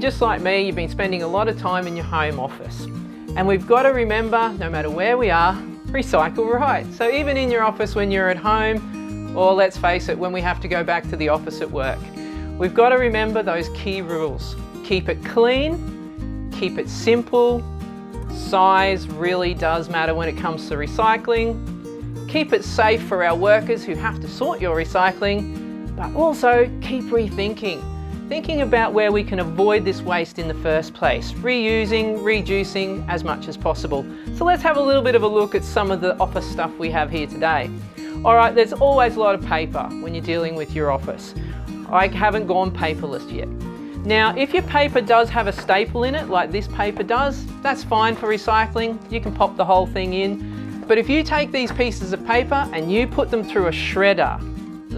just like me, you've been spending a lot of time in your home office. And we've got to remember, no matter where we are, recycle right. So even in your office when you're at home, or let's face it, when we have to go back to the office at work, we've got to remember those key rules. Keep it clean, keep it simple. Size really does matter when it comes to recycling. Keep it safe for our workers who have to sort your recycling, but also keep rethinking. Thinking about where we can avoid this waste in the first place, reusing, reducing as much as possible. So let's have a little bit of a look at some of the office stuff we have here today. All right, there's always a lot of paper when you're dealing with your office. I haven't gone paperless yet. Now, if your paper does have a staple in it, like this paper does, that's fine for recycling. You can pop the whole thing in. But if you take these pieces of paper and you put them through a shredder,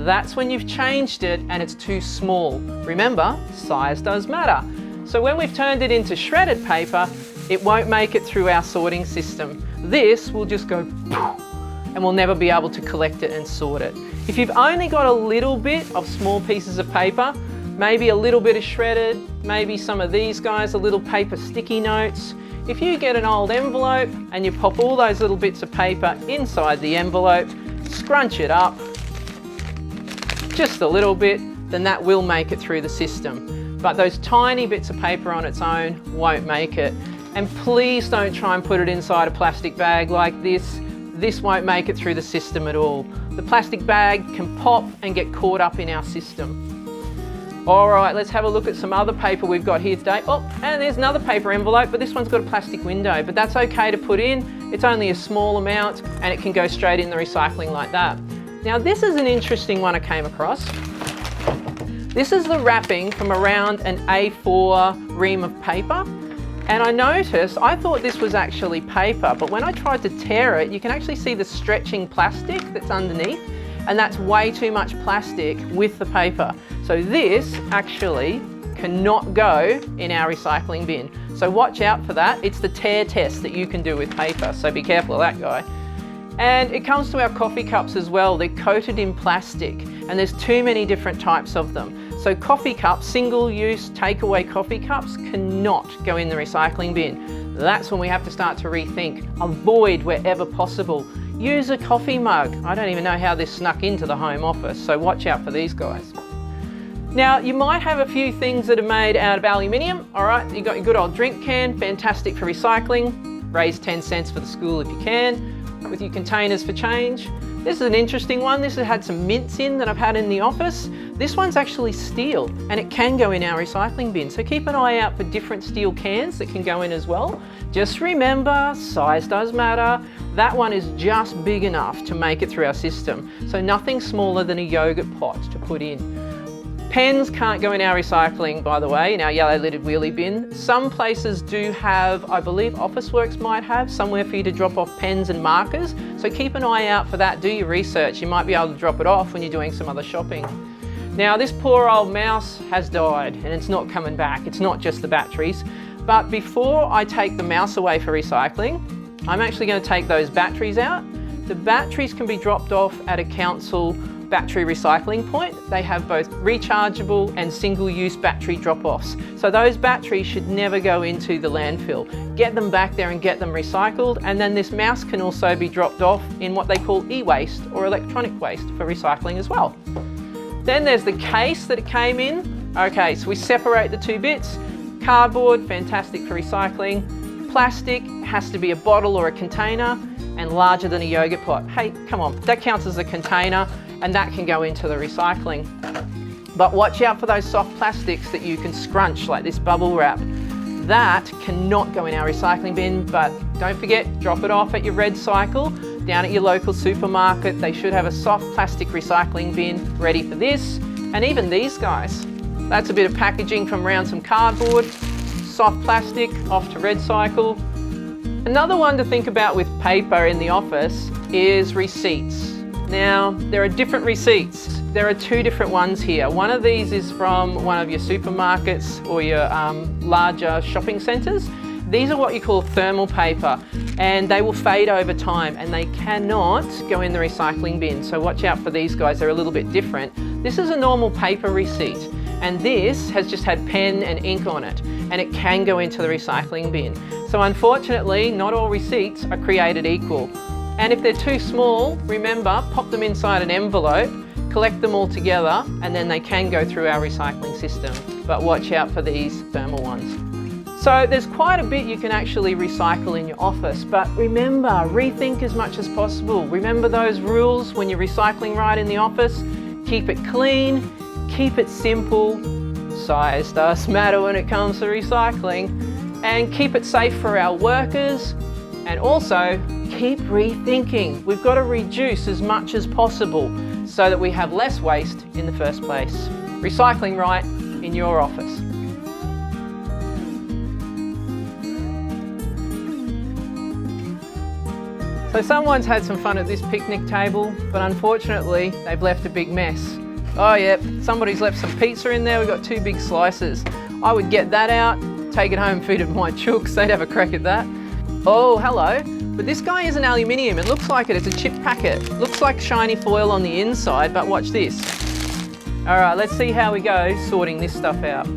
that's when you've changed it and it's too small. Remember, size does matter. So when we've turned it into shredded paper, it won't make it through our sorting system. This will just go and we'll never be able to collect it and sort it. If you've only got a little bit of small pieces of paper, maybe a little bit of shredded, maybe some of these guys, a little paper sticky notes. If you get an old envelope and you pop all those little bits of paper inside the envelope, scrunch it up, just a little bit, then that will make it through the system. But those tiny bits of paper on its own won't make it. And please don't try and put it inside a plastic bag like this. This won't make it through the system at all. The plastic bag can pop and get caught up in our system. All right, let's have a look at some other paper we've got here today. Oh, and there's another paper envelope, but this one's got a plastic window, but that's okay to put in. It's only a small amount and it can go straight in the recycling like that. Now this is an interesting one I came across. This is the wrapping from around an A4 ream of paper. And I noticed, I thought this was actually paper, but when I tried to tear it, you can actually see the stretching plastic that's underneath, and that's way too much plastic with the paper. So this actually cannot go in our recycling bin. So watch out for that. It's the tear test that you can do with paper, so be careful of that guy. And it comes to our coffee cups as well. They're coated in plastic and there's too many different types of them. So coffee cups, single-use takeaway coffee cups cannot go in the recycling bin. That's when we have to start to rethink. Avoid wherever possible. Use a coffee mug. I don't even know how this snuck into the home office, so watch out for these guys. Now, you might have a few things that are made out of aluminium. All right, you got your good old drink can, fantastic for recycling. Raise 10 cents for the school if you can. With your containers for change. This is an interesting one. This has had some mints in that I've had in the office. This one's actually steel and it can go in our recycling bin. So keep an eye out for different steel cans that can go in as well. Just remember, size does matter. That one is just big enough to make it through our system. So nothing smaller than a yogurt pot to put in. Pens can't go in our recycling, by the way, in our yellow lidded wheelie bin. Some places do have, I believe Officeworks might have, somewhere for you to drop off pens and markers. So keep an eye out for that, do your research. You might be able to drop it off when you're doing some other shopping. Now this poor old mouse has died and it's not coming back. It's not just the batteries. But before I take the mouse away for recycling, I'm actually going to take those batteries out. The batteries can be dropped off at a council battery recycling point. They have both rechargeable and single-use battery drop-offs. So those batteries should never go into the landfill. Get them back there and get them recycled. And then this mouse can also be dropped off in what they call e-waste or electronic waste for recycling as well. Then there's the case that it came in. Okay, so we separate the two bits. Cardboard, fantastic for recycling. Plastic has to be a bottle or a container and larger than a yogurt pot. Hey, come on, that counts as a container and that can go into the recycling. But watch out for those soft plastics that you can scrunch, like this bubble wrap. That cannot go in our recycling bin, but don't forget, drop it off at your Red Cycle, down at your local supermarket. They should have a soft plastic recycling bin ready for this. And even these guys. That's a bit of packaging from around some cardboard, soft plastic, off to Red Cycle. Another one to think about with paper in the office is receipts. Now, there are different receipts. There are two different ones here. One of these is from one of your supermarkets or your larger shopping centres. These are what you call thermal paper and they will fade over time and they cannot go in the recycling bin. So watch out for these guys, they're a little bit different. This is a normal paper receipt And this has just had pen and ink on it, and it can go into the recycling bin. So unfortunately, not all receipts are created equal. And if they're too small, remember, pop them inside an envelope, collect them all together, and then they can go through our recycling system. But watch out for these thermal ones. So there's quite a bit you can actually recycle in your office, but remember, rethink as much as possible. Remember those rules when you're recycling right in the office. Keep it clean, keep it simple. Size does matter when it comes to recycling. And keep it safe for our workers. And also, keep rethinking. We've got to reduce as much as possible so that we have less waste in the first place. Recycling right in your office. So someone's had some fun at this picnic table, but unfortunately they've left a big mess. Oh yep, somebody's left some pizza in there. We've got 2 big slices. I would get that out, take it home and feed it to my chooks. They'd have a crack at that. Oh, hello. But this guy isn't aluminium. It looks like it. It's a chip packet. Looks like shiny foil on the inside, but watch this. All right, let's see how we go sorting this stuff out.